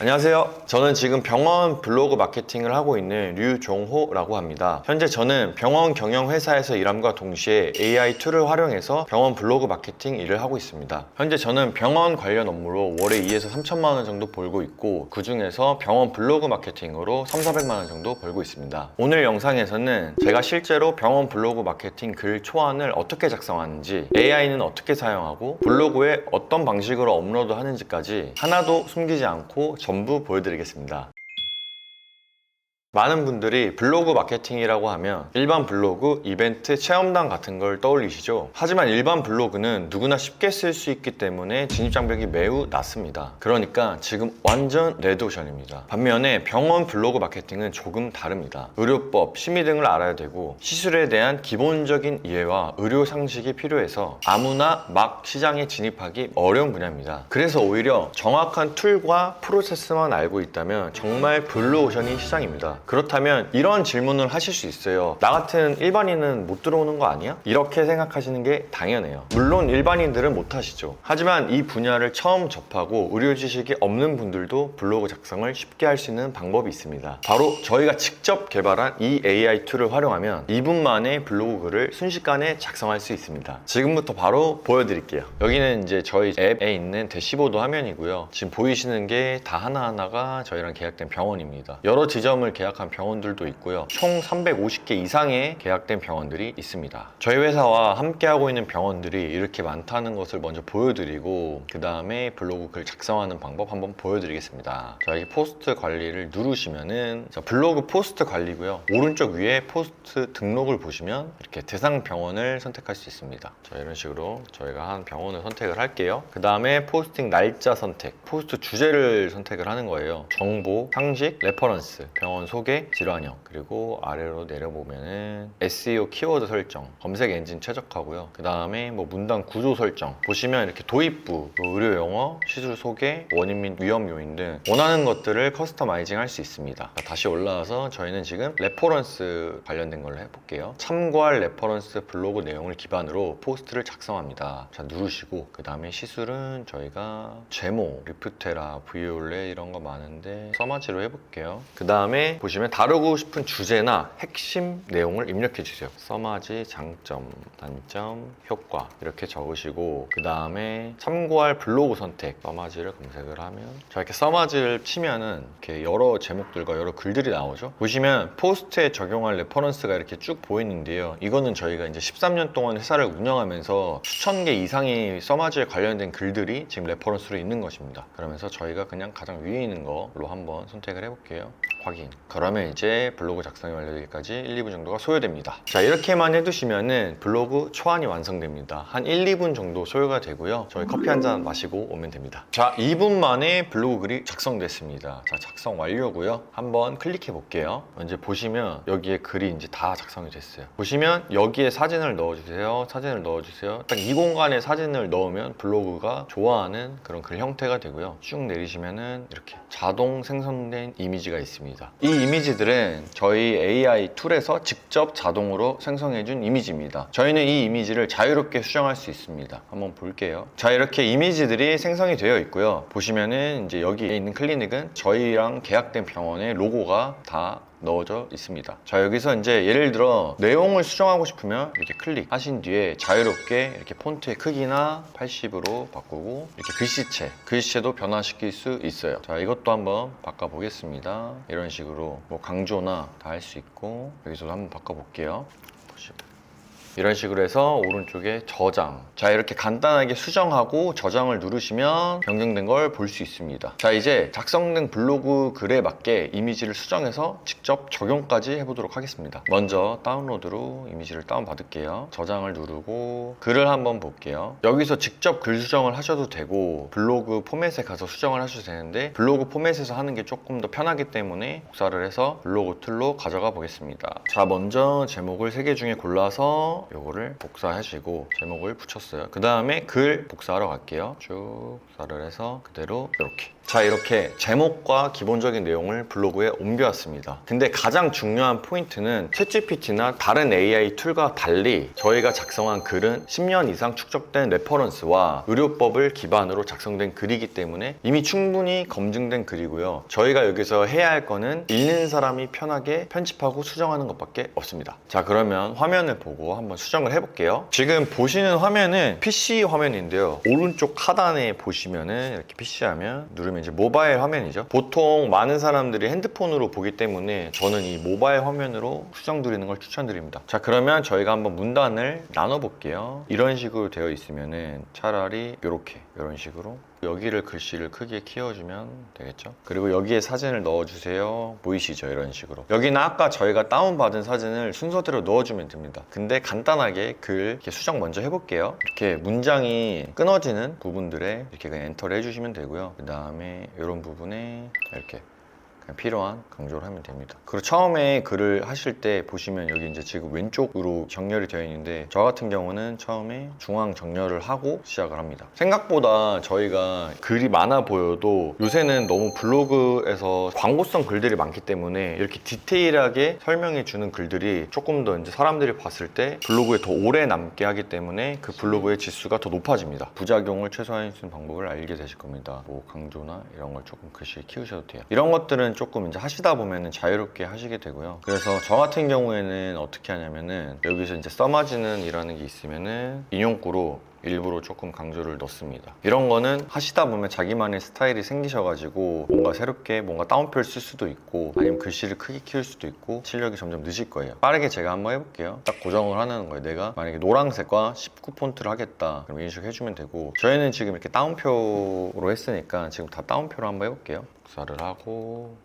안녕하세요. 저는 지금 병원 블로그 마케팅을 하고 있는 류종호라고 합니다. 현재 저는 병원 경영 회사에서 일함과 동시에 AI 툴을 활용해서 병원 블로그 마케팅 일을 하고 있습니다. 현재 저는 병원 관련 업무로 월에 2에서 3천만 원 정도 벌고 있고, 그 중에서 병원 블로그 마케팅으로 3, 400만 원 정도 벌고 있습니다. 오늘 영상에서는 제가 실제로 병원 블로그 마케팅 글 초안을 어떻게 작성하는지, AI는 어떻게 사용하고 블로그에 어떤 방식으로 업로드하는지까지 하나도 숨기지 않고 전부 보여드리겠습니다. 많은 분들이 블로그 마케팅이라고 하면 일반 블로그, 이벤트, 체험단 같은 걸 떠올리시죠. 하지만 일반 블로그는 누구나 쉽게 쓸 수 있기 때문에 진입장벽이 매우 낮습니다. 그러니까 지금 완전 레드오션입니다. 반면에 병원 블로그 마케팅은 조금 다릅니다. 의료법, 심의 등을 알아야 되고, 시술에 대한 기본적인 이해와 의료 상식이 필요해서 아무나 막 시장에 진입하기 어려운 분야입니다. 그래서 오히려 정확한 툴과 프로세스만 알고 있다면 정말 블루오션이 시장입니다. 그렇다면 이런 질문을 하실 수 있어요. 나 같은 일반인은 못 들어오는 거 아니야? 이렇게 생각하시는 게 당연해요. 물론 일반인들은 못 하시죠. 하지만 이 분야를 처음 접하고 의료 지식이 없는 분들도 블로그 작성을 쉽게 할 수 있는 방법이 있습니다. 바로 저희가 직접 개발한 이 AI 툴을 활용하면 2분 만에 블로그 글을 순식간에 작성할 수 있습니다. 지금부터 바로 보여드릴게요. 여기는 이제 저희 앱에 있는 대시보드 화면이고요. 지금 보이시는 게 다 하나하나가 저희랑 계약된 병원입니다. 여러 지점을 계약한 병원들도 있고요. 총 350개 이상의 계약된 병원들이 있습니다. 저희 회사와 함께하고 있는 병원들이 이렇게 많다는 것을 먼저 보여드리고, 그 다음에 블로그 글 작성하는 방법 한번 보여드리겠습니다. 자, 이 포스트 관리를 누르시면은 블로그 포스트 관리고요. 오른쪽 위에 포스트 등록을 보시면 이렇게 대상 병원을 선택할 수 있습니다. 자, 이런 식으로 저희가 한 병원을 선택을 할게요. 그 다음에 포스팅 날짜 선택, 포스트 주제를 선택을 하는 거예요. 정보, 상식, 레퍼런스, 병원 소개, 질환형, 그리고 아래로 내려보면은 SEO 키워드 설정, 검색 엔진 최적화고요. 그 다음에 뭐 문단 구조 설정 보시면 이렇게 도입부, 의료 용어, 시술 소개, 원인 및 위험 요인 등 원하는 것들을 커스터마이징 할 수 있습니다. 다시 올라와서 저희는 지금 레퍼런스 관련된 걸로 해볼게요. 참고할 레퍼런스 블로그 내용을 기반으로 포스트를 작성합니다. 자, 누르시고, 그 다음에 시술은 저희가 제모, 리프테라, 브이올레 이런 거 많은데 써마지로 해볼게요. 그 다음에 보시면 다루고 싶은 주제나 핵심 내용을 입력해 주세요. 써마지 장점, 단점, 효과 이렇게 적으시고, 그 다음에 참고할 블로그 선택, 써마지를 검색을 하면 자, 이렇게 써마지를 치면은 이렇게 여러 제목들과 여러 글들이 나오죠. 보시면 포스트에 적용할 레퍼런스가 이렇게 쭉 보이는데요. 이거는 저희가 이제 13년 동안 회사를 운영하면서 수천 개 이상의 써마지에 관련된 글들이 지금 레퍼런스로 있는 것입니다. 그러면서 저희가 그냥 가장 위에 있는 걸로 한번 선택을 해볼게요. 확인. 그러면 이제 블로그 작성이 완료되기까지 1, 2분 정도가 소요됩니다. 자, 이렇게만 해두시면은 블로그 초안이 완성됩니다. 한 1, 2분 정도 소요가 되고요. 저희 커피 한 잔 마시고 오면 됩니다. 자, 2분 만에 블로그 글이 작성됐습니다. 자, 작성 완료고요. 한번 클릭해 볼게요. 이제 보시면 여기에 글이 이제 다 작성이 됐어요. 보시면 여기에 사진을 넣어주세요. 사진을 넣어주세요. 딱 이 공간에 사진을 넣으면 블로그가 좋아하는 그런 글 형태가 되고요. 쭉 내리시면은 이렇게 자동 생성된 이미지가 있습니다. 이 이미지들은 저희 AI 툴에서 직접 자동으로 생성해준 이미지입니다. 저희는 이 이미지를 자유롭게 수정할 수 있습니다. 한번 볼게요. 자, 이렇게 이미지들이 생성이 되어 있고요. 보시면은 이제 여기에 있는 클리닉은 저희랑 계약된 병원의 로고가 다 넣어져 있습니다. 자, 여기서 이제 예를 들어 내용을 수정하고 싶으면 이렇게 클릭하신 뒤에 자유롭게 이렇게 폰트의 크기나 80으로 바꾸고, 이렇게 글씨체도 변화시킬 수 있어요. 자, 이것도 한번 바꿔보겠습니다. 이런 식으로 뭐 강조나 다 할 수 있고, 여기서도 한번 바꿔볼게요. 이런 식으로 해서 오른쪽에 저장. 자, 이렇게 간단하게 수정하고 저장을 누르시면 변경된 걸 볼 수 있습니다. 자, 이제 작성된 블로그 글에 맞게 이미지를 수정해서 직접 적용까지 해보도록 하겠습니다. 먼저 다운로드로 이미지를 다운받을게요. 저장을 누르고 글을 한번 볼게요. 여기서 직접 글 수정을 하셔도 되고, 블로그 포맷에 가서 수정을 하셔도 되는데, 블로그 포맷에서 하는 게 조금 더 편하기 때문에 복사를 해서 블로그 툴로 가져가 보겠습니다. 자, 먼저 제목을 3개 중에 골라서 요거를 복사하시고 제목을 붙였어요. 그 다음에 글 복사하러 갈게요. 쭉 복사를 해서 그대로 이렇게 자, 이렇게 제목과 기본적인 내용을 블로그에 옮겨왔습니다. 근데 가장 중요한 포인트는 챗GPT나 다른 AI 툴과 달리 저희가 작성한 글은 10년 이상 축적된 레퍼런스와 의료법을 기반으로 작성된 글이기 때문에 이미 충분히 검증된 글이고요. 저희가 여기서 해야 할 거는 읽는 사람이 편하게 편집하고 수정하는 것밖에 없습니다. 자, 그러면 화면을 보고 한번 수정을 해볼게요. 지금 보시는 화면은 PC 화면인데요. 오른쪽 하단에 보시면은 이렇게 PC 화면 누르면 이제 모바일 화면이죠. 보통 많은 사람들이 핸드폰으로 보기 때문에 저는 이 모바일 화면으로 수정드리는 걸 추천드립니다. 자, 그러면 저희가 한번 문단을 나눠볼게요. 이런 식으로 되어 있으면은 차라리 이런 식으로 여기를 글씨를 크게 키워주면 되겠죠. 그리고 여기에 사진을 넣어주세요. 보이시죠? 이런 식으로. 여기는 아까 저희가 다운받은 사진을 순서대로 넣어주면 됩니다. 근데 간단하게 글 이렇게 수정 먼저 해볼게요. 이렇게 문장이 끊어지는 부분들에 이렇게 그냥 엔터를 해주시면 되고요. 그 다음에 이런 부분에 이렇게 그냥 필요한 강조를 하면 됩니다. 그리고 처음에 글을 하실 때 보시면 여기 이제 지금 왼쪽으로 정렬이 되어 있는데 저 같은 경우는 처음에 중앙 정렬을 하고 시작을 합니다. 생각보다 저희가 글이 많아 보여도 요새는 너무 블로그에서 광고성 글들이 많기 때문에 이렇게 디테일하게 설명해 주는 글들이 조금 더 이제 사람들이 봤을 때 블로그에 더 오래 남게 하기 때문에 그 블로그의 지수가 더 높아집니다. 부작용을 최소화할 수 있는 방법을 알게 되실 겁니다. 뭐 강조나 이런 걸 조금 글씨 키우셔도 돼요. 이런 것들은 조금 이제 하시다 보면은 자유롭게 하시게 되고요. 그래서 저 같은 경우에는 어떻게 하냐면은 여기서 이제 써마지는 이라는 게 있으면은 인용구로 일부러 조금 강조를 넣습니다. 이런 거는 하시다 보면 자기만의 스타일이 생기셔가지고 뭔가 새롭게 뭔가 따옴표를 쓸 수도 있고 아니면 글씨를 크게 키울 수도 있고 실력이 점점 느실 거예요. 빠르게 제가 한번 해볼게요. 딱 고정을 하는 거예요. 내가 만약에 노란색과 19 폰트를 하겠다 그럼 이런 식으로 해주면 되고 저희는 지금 이렇게 따옴표로 했으니까 지금 다 따옴표로 한번 해볼게요. 복사를 하고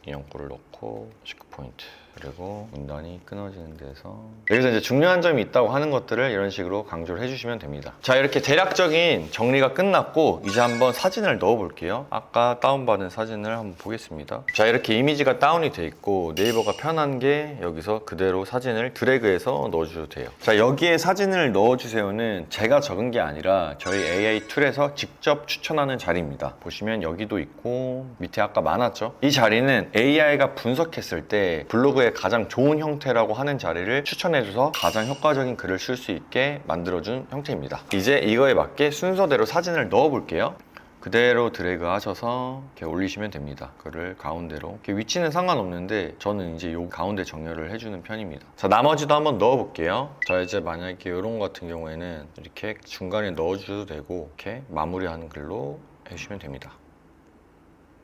인용구를 넣고 19포인트 그리고 문단이 끊어지는 데서 여기서 이제 중요한 점이 있다고 하는 것들을 이런 식으로 강조를 해주시면 됩니다. 자, 이렇게 대략적인 정리가 끝났고 이제 한번 사진을 넣어 볼게요. 아까 다운받은 사진을 한번 보겠습니다. 자, 이렇게 이미지가 다운이 돼 있고 네이버가 편한 게 여기서 그대로 사진을 드래그해서 넣어주셔도 돼요. 자, 여기에 사진을 넣어주세요는 제가 적은 게 아니라 저희 AI 툴에서 직접 추천하는 자리입니다. 보시면 여기도 있고 밑에 아까 많았죠? 이 자리는 AI가 분석했을 때 블로그의 가장 좋은 형태라고 하는 자리를 추천해줘서 가장 효과적인 글을 쓸 수 있게 만들어준 형태입니다. 이제 이거에 맞게 순서대로 사진을 넣어 볼게요. 그대로 드래그 하셔서 이렇게 올리시면 됩니다. 글을 가운데로. 이렇게 위치는 상관없는데 저는 이제 요 가운데 정렬을 해주는 편입니다. 자, 나머지도 한번 넣어 볼게요. 자, 이제 만약에 이런 거 같은 경우에는 이렇게 중간에 넣어주셔도 되고 이렇게 마무리하는 글로 해주시면 됩니다.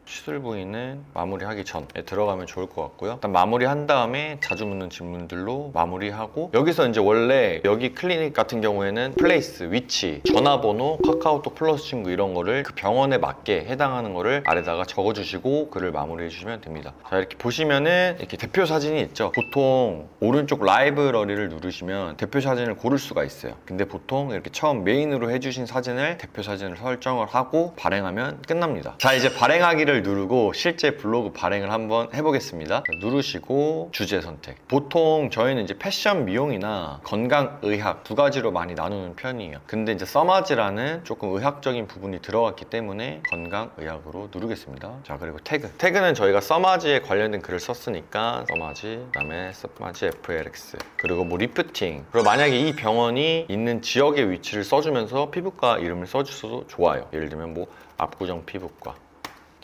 시술 부위는 마무리하기 전에 들어가면 좋을 것 같고요. 일단 마무리한 다음에 자주 묻는 질문들로 마무리하고 여기서 이제 원래 여기 클리닉 같은 경우에는 플레이스, 위치, 전화번호, 카카오톡 플러스 친구 이런 거를 그 병원에 맞게 해당하는 거를 아래다가 적어주시고 글을 마무리해 주시면 됩니다. 자, 이렇게 보시면은 이렇게 대표 사진이 있죠. 보통 오른쪽 라이브러리를 누르시면 대표 사진을 고를 수가 있어요. 근데 보통 이렇게 처음 메인으로 해주신 사진을 대표 사진을 설정을 하고 발행하면 끝납니다. 자, 이제 발행하기를 누르고 실제 블로그 발행을 한번 해보겠습니다. 누르시고 주제 선택. 보통 저희는 이제 패션 미용이나 건강 의학 두 가지로 많이 나누는 편이에요. 근데 이제 써마지라는 조금 의학적인 부분이 들어갔기 때문에 건강 의학으로 누르겠습니다. 자, 그리고 태그는 저희가 써마지에 관련된 글을 썼으니까 써마지, 그다음에 써마지 FLX, 그리고 뭐 리프팅. 그리고 만약에 이 병원이 있는 지역의 위치를 써주면서 피부과 이름을 써주셔도 좋아요. 예를 들면 뭐 압구정 피부과.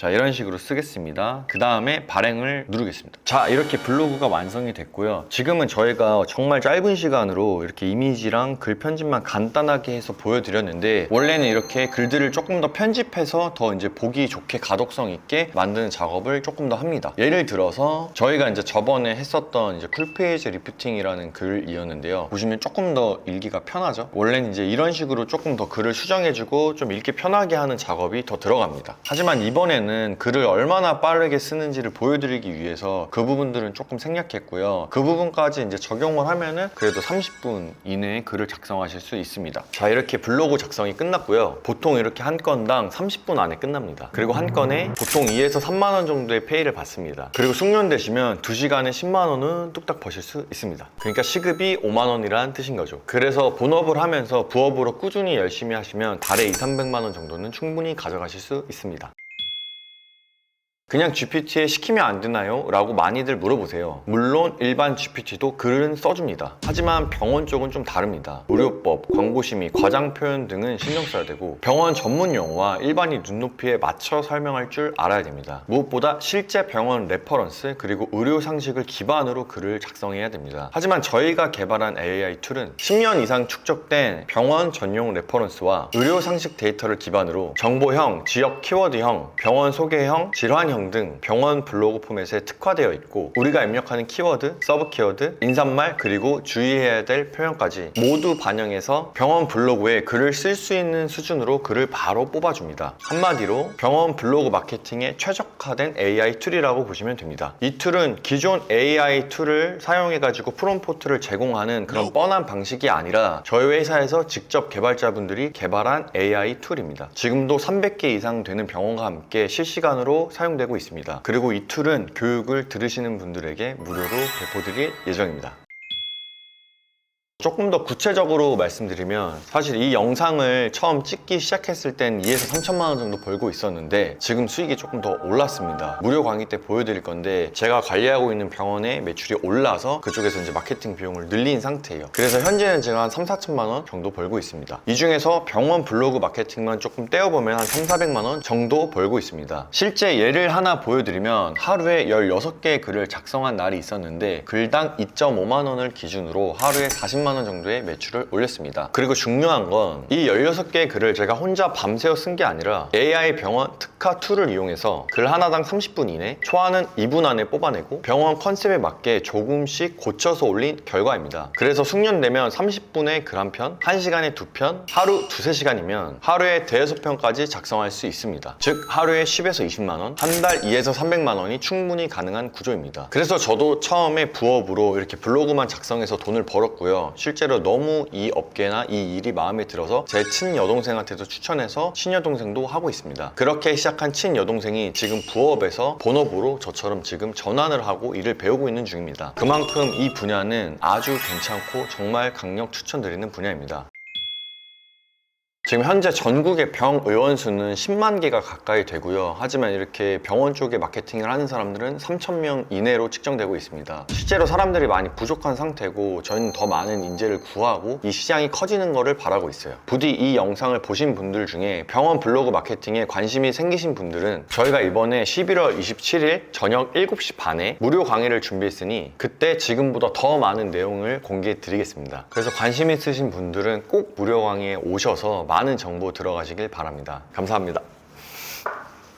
자, 이런 식으로 쓰겠습니다. 그 다음에 발행을 누르겠습니다. 자, 이렇게 블로그가 완성이 됐고요. 지금은 저희가 정말 짧은 시간으로 이렇게 이미지랑 글 편집만 간단하게 해서 보여드렸는데 원래는 이렇게 글들을 조금 더 편집해서 더 이제 보기 좋게 가독성 있게 만드는 작업을 조금 더 합니다. 예를 들어서 저희가 이제 저번에 했었던 이제 쿨페이지 리프팅이라는 글이었는데요. 보시면 조금 더 읽기가 편하죠. 원래는 이제 이런 식으로 조금 더 글을 수정해주고 좀 읽기 편하게 하는 작업이 더 들어갑니다. 하지만 이번에는 글을 얼마나 빠르게 쓰는지를 보여드리기 위해서 그 부분들은 조금 생략했고요. 그 부분까지 이제 적용을 하면은 그래도 30분 이내에 글을 작성하실 수 있습니다. 자, 이렇게 블로그 작성이 끝났고요. 보통 이렇게 한 건당 30분 안에 끝납니다. 그리고 한 건에 보통 2에서 3만 원 정도의 페이를 받습니다. 그리고 숙련되시면 2시간에 10만 원은 뚝딱 버실 수 있습니다. 그러니까 시급이 5만 원이라는 뜻인 거죠. 그래서 본업을 하면서 부업으로 꾸준히 열심히 하시면 달에 2, 300만 원 정도는 충분히 가져가실 수 있습니다. 그냥 GPT에 시키면 안 되나요? 라고 많이들 물어보세요. 물론 일반 GPT도 글은 써줍니다. 하지만 병원 쪽은 좀 다릅니다. 의료법, 광고심의, 과장 표현 등은 신경 써야 되고 병원 전문 용어와 일반인 눈높이에 맞춰 설명할 줄 알아야 됩니다. 무엇보다 실제 병원 레퍼런스 그리고 의료 상식을 기반으로 글을 작성해야 됩니다. 하지만 저희가 개발한 AI 툴은 10년 이상 축적된 병원 전용 레퍼런스와 의료 상식 데이터를 기반으로 정보형, 지역 키워드형, 병원 소개형, 질환형 등 병원 블로그 포맷에 특화되어 있고 우리가 입력하는 키워드, 서브 키워드, 인사말 그리고 주의해야 될 표현까지 모두 반영해서 병원 블로그에 글을 쓸 수 있는 수준으로 글을 바로 뽑아줍니다. 한마디로 병원 블로그 마케팅에 최적화된 AI 툴이라고 보시면 됩니다. 이 툴은 기존 AI 툴을 사용해가지고 프롬포트를 제공하는 그런 뻔한 방식이 아니라 저희 회사에서 직접 개발자분들이 개발한 AI 툴입니다. 지금도 300개 이상 되는 병원과 함께 실시간으로 사용되고 있습니다. 그리고 이 툴은 교육을 들으시는 분들에게 무료로 배포드릴 예정입니다. 조금 더 구체적으로 말씀드리면 사실 이 영상을 처음 찍기 시작했을 땐 2에서 3천만 원 정도 벌고 있었는데 지금 수익이 조금 더 올랐습니다. 무료 강의 때 보여드릴 건데 제가 관리하고 있는 병원의 매출이 올라서 그쪽에서 이제 마케팅 비용을 늘린 상태예요. 그래서 현재는 제가 한 3, 4천만 원 정도 벌고 있습니다. 이 중에서 병원 블로그 마케팅만 조금 떼어보면 한 3, 400만 원 정도 벌고 있습니다. 실제 예를 하나 보여드리면 하루에 16개의 글을 작성한 날이 있었는데 글당 2.5만 원을 기준으로 하루에 40만 원 정도의 매출을 올렸습니다. 그리고 중요한 건 이 16개의 글을 제가 혼자 밤새워 쓴 게 아니라 AI 병원 특화 툴을 이용해서 글 하나당 30분 이내, 초안은 2분 안에 뽑아내고 병원 컨셉에 맞게 조금씩 고쳐서 올린 결과입니다. 그래서 숙련되면 30분에 글 한 편, 1시간에 2편, 하루 2~3시간이면 하루에 대여섯 편까지 작성할 수 있습니다. 즉 하루에 10에서 20만 원, 한 달 2에서 300만 원이 충분히 가능한 구조입니다. 그래서 저도 처음에 부업으로 이렇게 블로그만 작성해서 돈을 벌었고요. 실제로 너무 이 업계나 이 일이 마음에 들어서 제 친여동생한테도 추천해서 친여동생도 하고 있습니다. 그렇게 시작한 친여동생이 지금 부업에서 본업으로 저처럼 지금 전환을 하고 일을 배우고 있는 중입니다. 그만큼 이 분야는 아주 괜찮고 정말 강력 추천드리는 분야입니다. 지금 현재 전국의 병의원 수는 10만 개가 가까이 되고요. 하지만 이렇게 병원 쪽에 마케팅을 하는 사람들은 3,000명 이내로 측정되고 있습니다. 실제로 사람들이 많이 부족한 상태고 저희는 더 많은 인재를 구하고 이 시장이 커지는 거를 바라고 있어요. 부디 이 영상을 보신 분들 중에 병원 블로그 마케팅에 관심이 생기신 분들은 저희가 이번에 11월 27일 저녁 7시 반에 무료 강의를 준비했으니 그때 지금보다 더 많은 내용을 공개해 드리겠습니다. 그래서 관심 있으신 분들은 꼭 무료 강의에 오셔서 많은 정보 들어가시길 바랍니다. 감사합니다.